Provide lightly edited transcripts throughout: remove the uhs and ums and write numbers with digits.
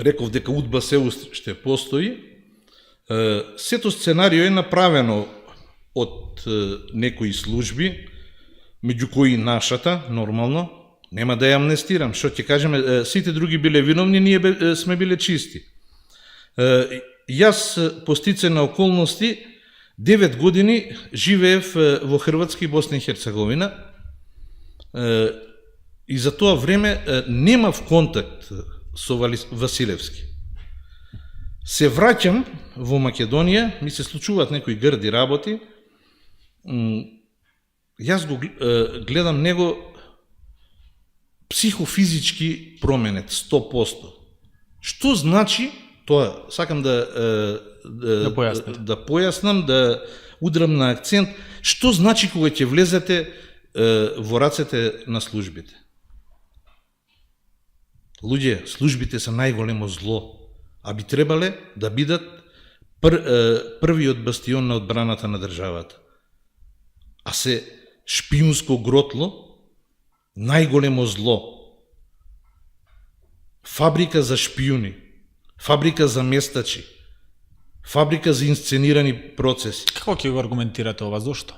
реков дека УДБА се уште постои, сето сценарио е направено од некои служби, меѓу кои нашата, нормално, нема да ја амнестирам, што ќе кажеме, сите други биле виновни, ние сме биле чисти. Јас, по стице на околности, 9 години живеев во Хрватска и Босна и Херцеговина и за тоа време немав контакт со Василевски. Се враќам во Македонија, ми се случуваат некои грди работи, јас го гледам него психофизички променет, 100%. Што значи, тоа сакам да појаснам, да удрам на акцент, што значи кога ќе влезете во рацете на службите? Луѓе, службите се најголемо зло, а би требале да бидат првиот бастион на одбраната на државата. А се шпиунско гротло, најголемо зло. Фабрика за шпиуни, фабрика за местачи, фабрика за инсценирани процеси. Како ќе го аргументирате ова? Зошто?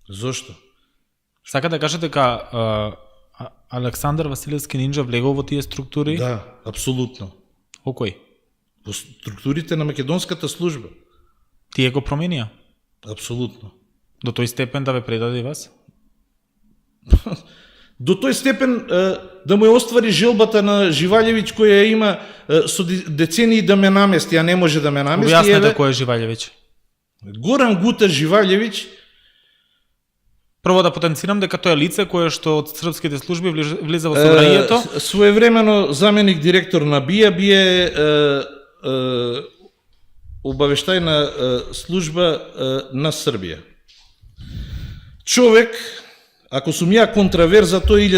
Зошто? Сака да кажете дека Александар Василевски Нинџа влегол во тие структури? Да, апсолутно. Во кој? Во структурите на македонската служба. Тие го променија? Апсолутно. До тој степен да ве предаде вас? До тој степен да му ја оствари желбата на Живаљевиќ, која има со децении да ме намести, а не може да ме намести. Објаснете кој е Живаљевиќ. Горан Гута Живаљевиќ. Прво да потенцирам дека тоа е лице кое што од српските служби влиза во собранието. Своевремено заменик директор на БИА, бие обавештајна служба на Србија. Човек, ако сум ја контраверза, тој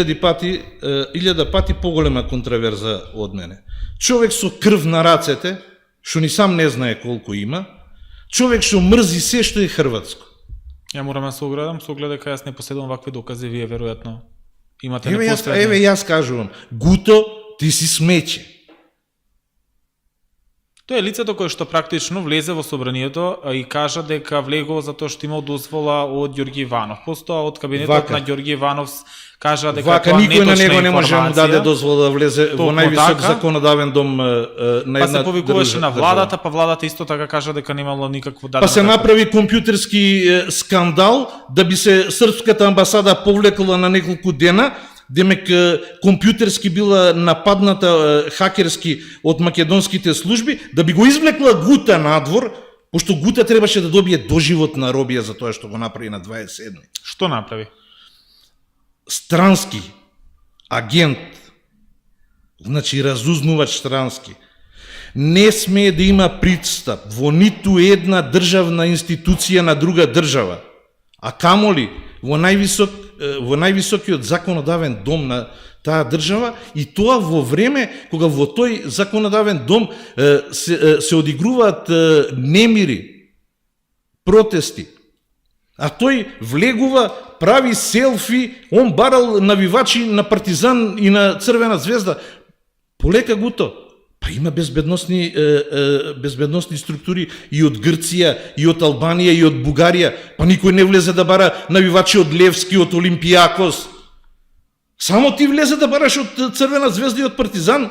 1000 пати поголема контраверза од мене. Човек со крв на рацете, што ни сам не знае колку има, човек што мрзи се што е хрватско. Ја морам да се оградам, со оглед дека јас не поседувам вакви докази, вие веројатно имате непосредни. Еве јас кажувам, Гуто, ти си смеќе. Тоа е лицето кое што практично влезе во собранието и кажа дека влегол затоа што имал дозвола од Ѓорги Иванов. Постоа од кабинетот на Ѓорги Иванов кажа дека тоа не е точна информација. Никој на него не може да му даде дозвола да влезе во највисок законодавен дом на една држава. Па се повикуваше на владата, па владата исто така кажа дека немало никакво дадено. Па се направи компјутерски скандал да би се српската амбасада повлекла на неколку дена. Демек, компјутерски била нападната хакерски од македонските служби, да би го извлекла Гута надвор, пошто Гута требаше да добие доживотна робија за тоа што го направи на 27. Што направи? Странски агент, значи разузнувач странски, не смее да има пристап во ниту една државна институција на друга држава, а камоли во највисокиот законодавен дом на таа држава, и тоа во време кога во тој законодавен дом се одигруваат немири, протести. А тој влегува, прави селфи, он барал навивачи на Партизан и на Црвена звезда. Полека Гуто. Па има безбедносни структури и од Грција, и од Албанија, и од Бугарија. Па никој не влезе да бара навивачи од Левски, од Олимпијакос. Само ти влезе да бараш од Црвена звезда и од Партизан.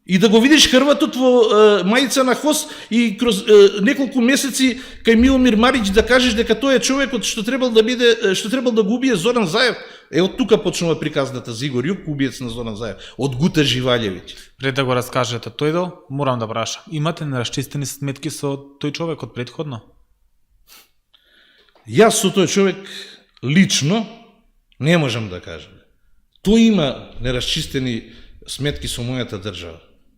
И да го видиш Хрватот во мајица на хос и кроз неколку месеци кај Миломир Марич да кажеш дека тој е човекот што требал да го убие Зоран Заев. Од тука почнува приказната за Игор Јук, убиец на Зоран Заев, од Гута Живаљевиќ. Пред да го раскажете тој дел, морам да прашам. Имате нерасчистени сметки со тој човек од претходно? Јас со тој човек лично не можам да кажам. Тој има нерасчистени сметки со мојата држава.